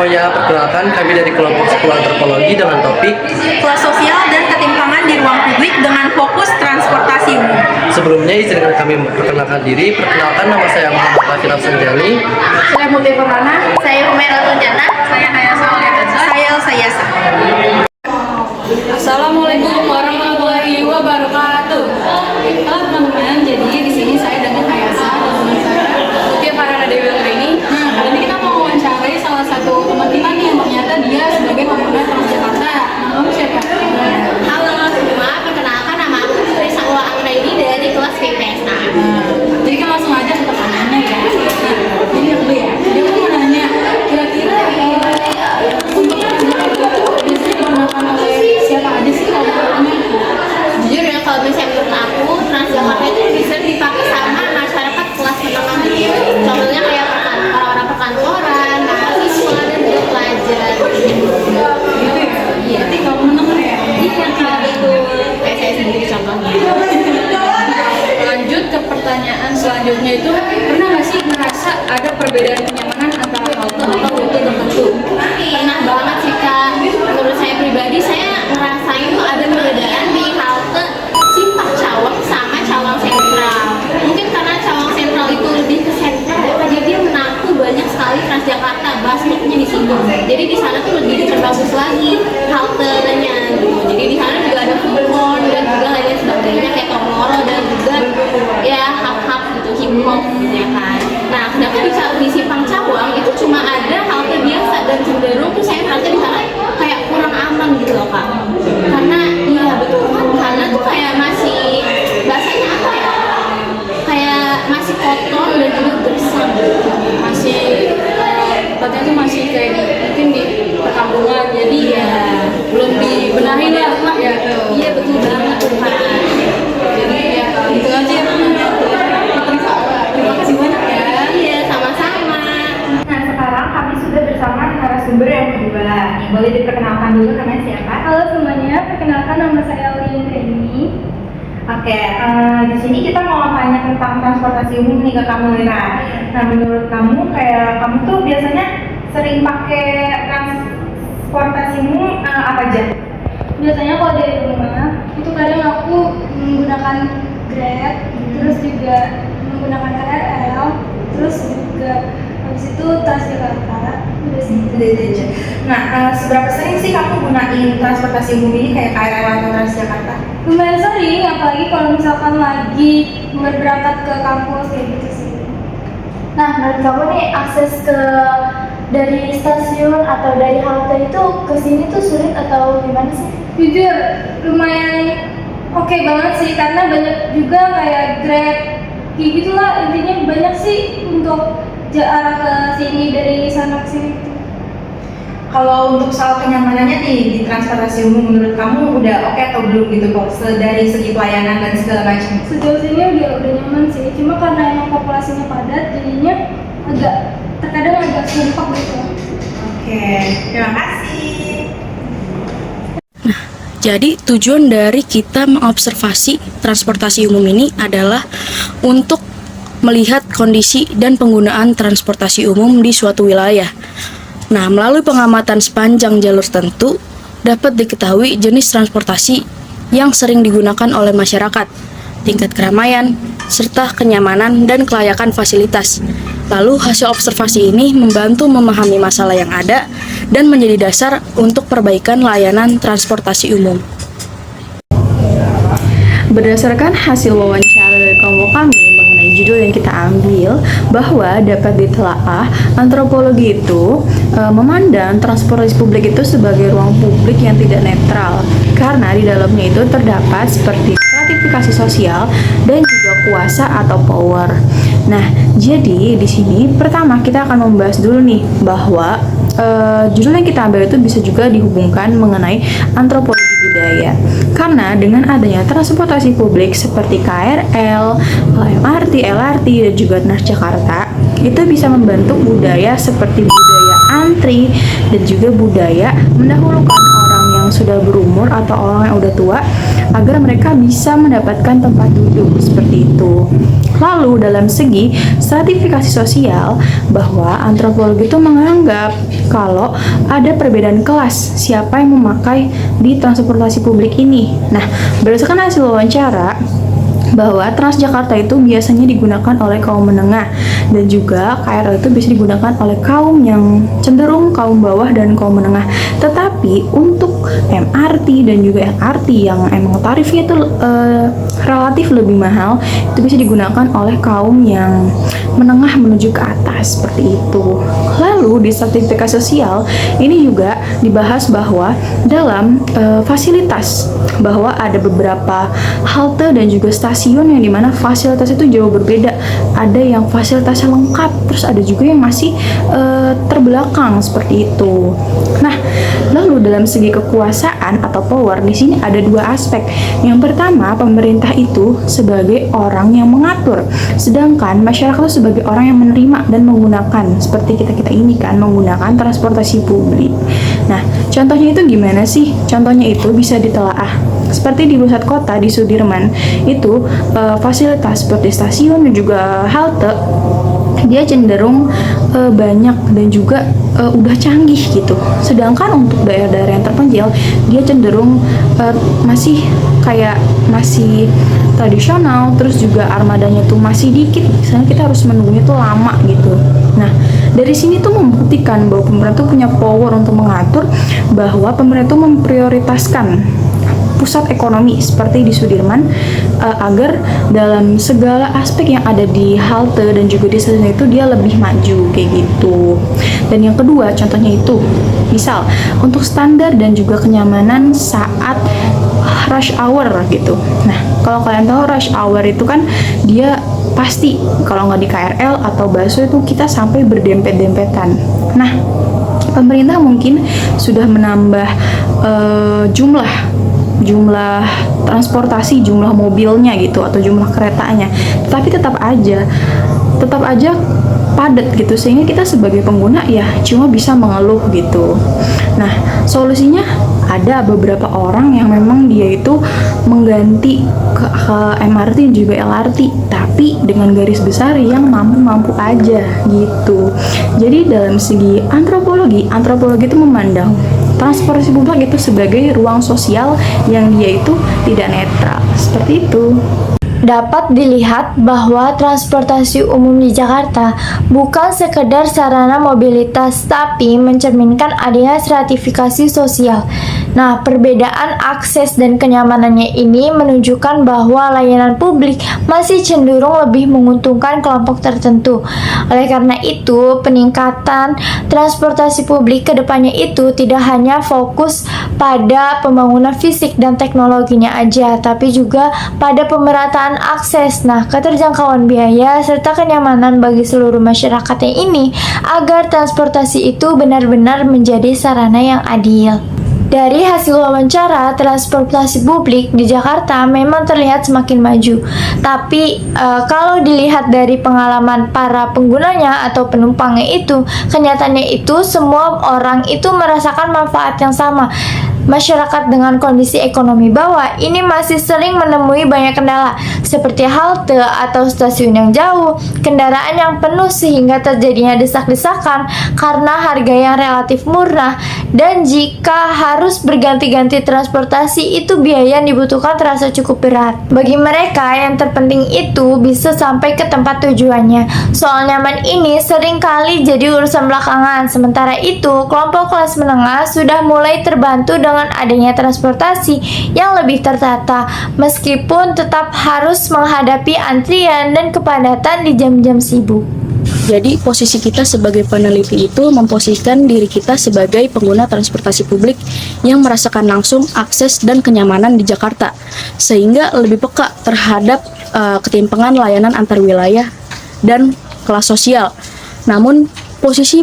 Oh ya, perkenalkan kami dari kelompok 10 antropologi dengan topik kelas sosial dan ketimpangan di ruang publik dengan fokus transportasi umum. sebelumnya izinkan kami memperkenalkan diri. Perkenalkan, nama saya Muhammad Raffi Sanjani. Saya Muti Farhana, saya Humaira Tunjana, saya Hayasa Oliatanza, saya Elsa Yasa. Assalamualaikum warahmatullahi wabarakatuh. Halo teman-teman, jadi di sini saya dengan Hayasa dan teman saya Mutia Farhana Dewi ini. Kali ini kita mau wawancarai salah satu teman kita nih yang ternyata dia sebagai pengguna Transjakarta. Kamu siapa? Halo semua, perkenalkan nama aku Risa Ula Anggraini dari kelas PPSA. Jadi kita langsung aja ke pertanyaannya ya. Nah, jadi aku ya, dia mau nanya kira-kira untuk Transjakarta itu biasanya digunakan oleh siapa aja sih kalau menurutnya? Jujur ya, kalau misalnya menurut aku Transjakarta itu bisa dipakai sama masyarakat kelas menengah gitu. Contohnya kayak orang-orang perkantoran, mahasiswa dan juga pelajar. Gitu ya? Iya. Berarti kalau menurut ya? Iya kalau itu kayak saya sendiri contohnya. Lanjut ke pertanyaan selanjutnya itu, pernah nggak sih merasa ada perbedaan kenyamanan antara halte atau rute tertentu? Pernah banget sih Kak. Menurut saya pribadi, saya ngerasain tuh ada perbedaan di halte Simpang Cawang sama Cawang Sentral. Mungkin karena Cawang Sentral itu lebih ke sentral, jadi dia menampung banyak sekali Transjakarta, bus stopnya di situ. Jadi di sana tuh lebih diperbagus lagi haltenya gitu. Jadi di sana juga ada food court dan juga lainnya sebagainya kayak Tomorrow dan juga ya hub-hub gitu, hip hop gitu ya kan. Nah, sedangkan di Simpang Cawang itu cuma ada halte biasa dan cenderung tuh saya merasa di sana kayak kurang aman gitu loh Kak. Karena iya betul kan, karena tuh kayak masih bahasanya apa ya? Kayak masih kotor dan juga gersang gitu. Masih tempatnya tuh masih kayak mungkin di perkampungan, jadi ya belum dibenahi lah ya. Iya betul banget tuh Kak. Jadi ya gitu aja ya. Terima kasih banyak ya. Iya sama-sama. Nah, sekarang kami sudah bersama narasumber yang kedua. Boleh diperkenalkan dulu namanya siapa? Halo semuanya, perkenalkan nama saya Lin Reni. Oke, di sini kita mau tanya tentang transportasi umum nih ke kamu, Lina. Nah, menurut kamu kamu tuh biasanya sering pakai transportasi umum apa aja? Biasanya kalau dari rumah, itu kadang aku menggunakan Grab, terus juga menggunakan KRL, terus juga habis itu Transjakarta. Udah sih. Udah itu aja. Nah, seberapa sering sih kamu gunain transportasi umum ini kayak KRL atau Transjakarta? Lumayan sering, apalagi kalau misalkan lagi berangkat ke kampus kayak gitu sih. Nah, menurut kamu nih akses ke dari stasiun atau dari halte itu ke sini tuh sulit atau gimana sih? Jujur, lumayan oke banget sih, karena banyak juga kayak Grab, kayak gitulah intinya banyak sih untuk arah ke sini dari sana ke sini. Kalau untuk soal kenyamanannya nih di transportasi umum, menurut kamu udah oke atau belum gitu kok dari segi pelayanan dan segala macam? Sejauh ini udah nyaman sih, cuma karena emang populasinya padat jadinya terkadang agak sumpah gitu. Oke, terima kasih. Jadi tujuan dari kita mengobservasi transportasi umum ini adalah untuk melihat kondisi dan penggunaan transportasi umum di suatu wilayah. Nah, melalui pengamatan sepanjang jalur tertentu dapat diketahui jenis transportasi yang sering digunakan oleh masyarakat, tingkat keramaian, serta kenyamanan dan kelayakan fasilitas. Lalu hasil observasi ini membantu memahami masalah yang ada dan menjadi dasar untuk perbaikan layanan transportasi umum. Berdasarkan hasil wawancara dari kelompok kami mengenai judul yang kita ambil, bahwa dapat ditelaah antropologi itu memandang transportasi publik itu sebagai ruang publik yang tidak netral, karena di dalamnya itu terdapat seperti stratifikasi sosial dan juga kuasa atau power. Nah, jadi di sini pertama kita akan membahas dulu nih bahwa judul yang kita ambil itu bisa juga dihubungkan mengenai antropologi budaya. Karena dengan adanya transportasi publik seperti KRL, MRT, LRT, dan juga Transjakarta, itu bisa membentuk budaya seperti budaya antri dan juga budaya mendahulukan orang yang yang sudah berumur atau orang yang udah tua agar mereka bisa mendapatkan tempat duduk seperti itu. Lalu dalam segi stratifikasi sosial, bahwa antropologi itu menganggap kalau ada perbedaan kelas siapa yang memakai di transportasi publik ini. Nah, berdasarkan hasil wawancara, bahwa Transjakarta itu biasanya digunakan oleh kaum menengah dan juga KRL itu bisa digunakan oleh kaum yang cenderung kaum bawah dan kaum menengah. Tetapi untuk MRT dan juga LRT yang emang tarifnya itu relatif lebih mahal, itu bisa digunakan oleh kaum yang menengah menuju ke atas seperti itu. Lalu di stratifikasi sosial ini juga dibahas bahwa dalam fasilitas, bahwa ada beberapa halte dan juga stasiun yang dimana fasilitas itu jauh berbeda. Ada yang fasilitasnya lengkap, terus ada juga yang masih terbelakang seperti itu. Nah, lalu dalam segi kekuasaan atau power di sini ada dua aspek. Yang pertama, pemerintah itu sebagai orang yang mengatur, sedangkan masyarakat itu sebagai orang yang menerima dan menggunakan, seperti kita ini kan menggunakan transportasi publik. Nah, contohnya itu gimana sih? Contohnya itu bisa ditelaah. Seperti di pusat kota di Sudirman itu fasilitas seperti stasiun dan juga halte dia cenderung banyak dan juga udah canggih gitu. Sedangkan untuk daerah-daerah yang terpencil dia cenderung masih tradisional, terus juga armadanya tuh masih dikit. Misalnya kita harus menunggunya tuh lama gitu. Nah, dari sini tuh membuktikan bahwa pemerintah punya power untuk mengatur, bahwa pemerintah memprioritaskan pusat ekonomi seperti di Sudirman agar dalam segala aspek yang ada di halte dan juga di stasiun itu dia lebih maju kayak gitu. Dan yang kedua contohnya itu misal untuk standar dan juga kenyamanan saat rush hour gitu. Nah, kalau kalian tahu rush hour itu kan dia pasti kalau nggak di KRL atau busway itu kita sampai berdempet-dempetan. Nah, pemerintah mungkin sudah menambah jumlah transportasi, jumlah mobilnya gitu atau jumlah keretanya, tapi tetap aja padat gitu, sehingga kita sebagai pengguna ya cuma bisa mengeluh gitu. Nah, solusinya ada beberapa orang yang memang dia itu mengganti ke MRT juga LRT, tapi dengan garis besar yang mampu aja gitu. Jadi dalam segi antropologi itu memandang transportasi publik itu sebagai ruang sosial yang dia itu tidak netral, seperti itu. Dapat dilihat bahwa transportasi umum di Jakarta bukan sekedar sarana mobilitas, tapi mencerminkan adanya stratifikasi sosial. Nah, perbedaan akses dan kenyamanannya ini menunjukkan bahwa layanan publik masih cenderung lebih menguntungkan kelompok tertentu. Oleh karena itu, peningkatan transportasi publik ke depannya itu tidak hanya fokus pada pembangunan fisik dan teknologinya aja, tapi juga pada pemerataan akses, keterjangkauan biaya, serta kenyamanan bagi seluruh masyarakatnya ini agar transportasi itu benar-benar menjadi sarana yang adil. Dari hasil wawancara, transportasi publik di Jakarta memang terlihat semakin maju. Tapi kalau dilihat dari pengalaman para penggunanya atau penumpangnya itu, kenyataannya itu semua orang itu merasakan manfaat yang sama. Masyarakat dengan kondisi ekonomi bawah ini masih sering menemui banyak kendala seperti halte atau stasiun yang jauh, kendaraan yang penuh sehingga terjadinya desak-desakan karena harga yang relatif murah, dan jika harus berganti-ganti transportasi itu biaya yang dibutuhkan terasa cukup berat. Bagi mereka yang terpenting itu bisa sampai ke tempat tujuannya. Soal nyaman ini sering kali jadi urusan belakangan. Sementara itu, kelompok kelas menengah sudah mulai terbantu dengan adanya transportasi yang lebih tertata, meskipun tetap harus menghadapi antrian dan kepadatan di jam-jam sibuk. Jadi posisi kita sebagai peneliti itu memposisikan diri kita sebagai pengguna transportasi publik yang merasakan langsung akses dan kenyamanan di Jakarta, sehingga lebih peka terhadap ketimpangan layanan antar wilayah dan kelas sosial. Namun posisi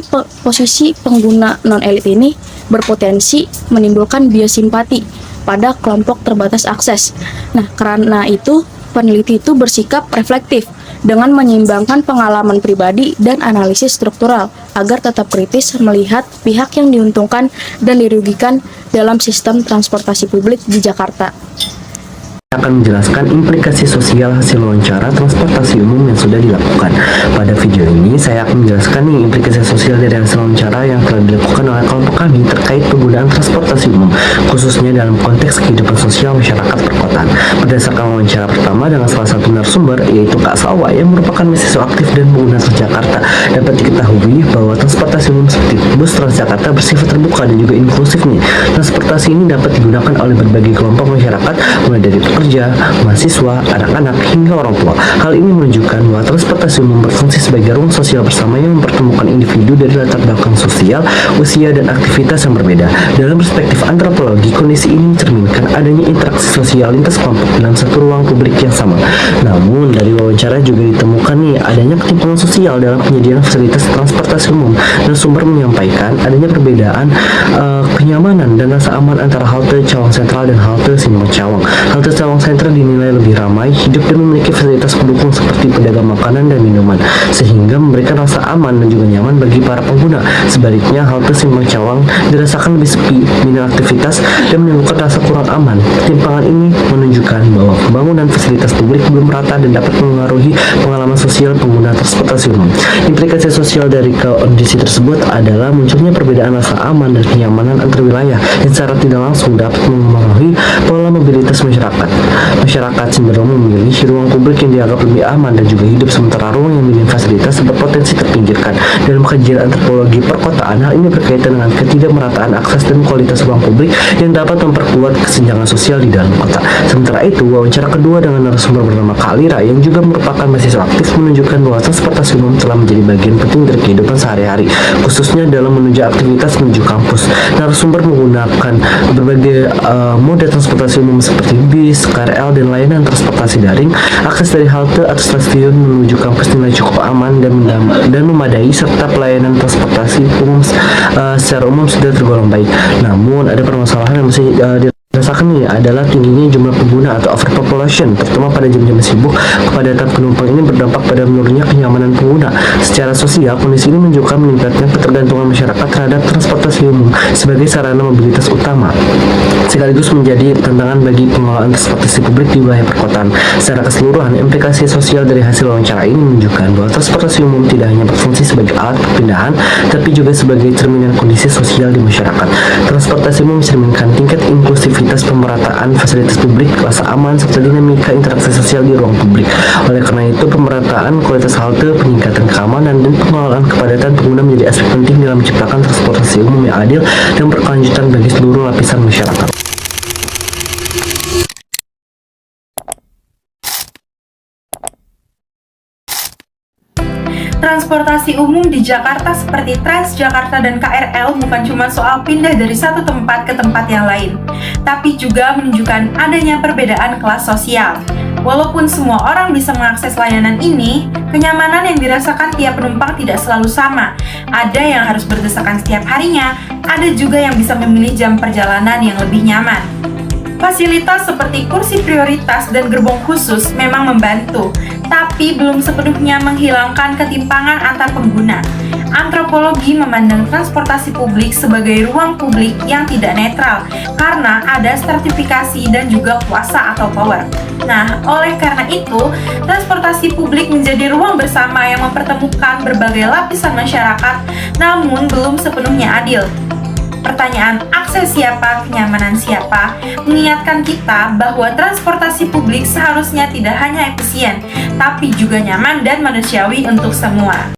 pengguna non-elit ini berpotensi menimbulkan bias simpati pada kelompok terbatas akses. Nah, karena itu peneliti itu bersikap reflektif dengan menyeimbangkan pengalaman pribadi dan analisis struktural agar tetap kritis melihat pihak yang diuntungkan dan dirugikan dalam sistem transportasi publik di Jakarta. Akan menjelaskan implikasi sosial hasil wawancara transportasi umum yang sudah dilakukan. Pada video ini, saya akan menjelaskan nih implikasi sosial dari hasil wawancara yang telah dilakukan oleh kelompok kami terkait penggunaan transportasi umum, khususnya dalam konteks kehidupan sosial masyarakat perkotaan. Berdasarkan wawancara pertama dengan salah satu narasumber, yaitu Kak Salwa yang merupakan mahasiswa aktif dan pengguna Transjakarta, dapat diketahui bahwa transportasi umum seperti bus Transjakarta bersifat terbuka dan juga inklusif nih. Transportasi ini dapat digunakan oleh berbagai kelompok masyarakat, mulai dari pekerja, mahasiswa, anak-anak, hingga orang tua. Hal ini menunjukkan bahwa transportasi umum berfungsi sebagai ruang sosial bersama yang mempertemukan individu dari latar belakang sosial, usia, dan aktivitas yang berbeda. Dalam perspektif antropologi, kondisi ini mencerminkan adanya interaksi sosial lintas kelompok dalam satu ruang publik yang sama. Namun, dari wawancara juga ditemukan nih adanya ketimpangan sosial dalam penyediaan fasilitas transportasi umum. Narasumber menyampaikan adanya perbedaan kenyamanan dan rasa aman antara halte Cawang Sentral dan halte Simpang Cawang. Halte Cawang Sentral dinilai lebih ramai, hidup, dan memiliki fasilitas pendukung seperti pedagang makanan dan minuman, sehingga memberikan rasa aman dan juga nyaman bagi para pengguna. Sebaliknya, halte Simpang Cawang dirasakan lebih sepi, minim aktivitas, dan menimbulkan rasa kurang aman. Ketimpangan ini menunjukkan bahwa pembangunan fasilitas publik belum merata dan dapat mengaruhi pengalaman sosial pengguna transportasi umum. Implikasi sosial dari kondisi tersebut adalah munculnya perbedaan rasa aman dan kenyamanan antar wilayah yang secara tidak langsung dapat mempengaruhi pola mobilitas masyarakat. Masyarakat cenderung memilih ruang publik yang dianggap lebih aman dan juga hidup, sementara ruang yang minim fasilitas berpotensi terpinggirkan. Dalam kajian antropologi perkotaan, hal ini berkaitan dengan ketidakmerataan akses dan kualitas ruang publik yang dapat memperkuat kesenjangan sosial di dalam kota. Sementara itu, wawancara kedua dengan narasumber bernama Kak Lira yang juga merupakan mahasiswa aktif menunjukkan bahwa transportasi umum telah menjadi bagian penting dari kehidupan sehari-hari, khususnya dalam menuju aktivitas menuju kampus. Narasumber menggunakan berbagai moda transportasi umum seperti bis, KRL, dan layanan transportasi daring. Akses dari halte atau stasiun menuju kampus dinilai cukup aman dan memadai, serta pelayanan transportasi umum secara umum sudah tergolong baik. Namun, ada permasalahan yang masih dirasakan nih adalah tingginya jumlah pengguna atau overpopulation, terutama pada jam-jam sibuk. Kepadatan penumpang ini berdampak pada menurunnya kenyamanan pengguna. Secara sosial, kondisi ini menunjukkan meningkatnya ketergantungan masyarakat terhadap transportasi umum sebagai sarana mobilitas utama, sekaligus menjadi tantangan bagi pengelolaan transportasi publik di wilayah perkotaan. Secara keseluruhan, implikasi sosial dari hasil wawancara ini menunjukkan bahwa transportasi umum tidak hanya berfungsi sebagai alat perpindahan, tapi juga sebagai cerminan kondisi sosial di masyarakat. Transportasi umum mencerminkan tingkat inklusivitas, pemerataan fasilitas publik, rasa aman, serta dinamika interaksi sosial di ruang publik. Oleh karena itu, pemerataan kualitas halte, peningkatan keamanan, dan pengelolaan kepadatan pengguna menjadi aspek penting dalam menciptakan transportasi umum yang adil dan berkelanjutan bagi seluruh lapisan masyarakat. Transportasi umum di Jakarta seperti Transjakarta dan KRL bukan cuma soal pindah dari satu tempat ke tempat yang lain, tapi juga menunjukkan adanya perbedaan kelas sosial. Walaupun semua orang bisa mengakses layanan ini, kenyamanan yang dirasakan tiap penumpang tidak selalu sama. Ada yang harus berdesakan setiap harinya, ada juga yang bisa memilih jam perjalanan yang lebih nyaman. Fasilitas seperti kursi prioritas dan gerbong khusus memang membantu, tapi belum sepenuhnya menghilangkan ketimpangan antar pengguna. Antropologi memandang transportasi publik sebagai ruang publik yang tidak netral karena ada stratifikasi dan juga kuasa atau power. Nah, oleh karena itu, transportasi publik menjadi ruang bersama yang mempertemukan berbagai lapisan masyarakat, namun belum sepenuhnya adil. Pertanyaan akses siapa, kenyamanan siapa, mengingatkan kita bahwa transportasi publik seharusnya tidak hanya efisien, tapi juga nyaman dan manusiawi untuk semua.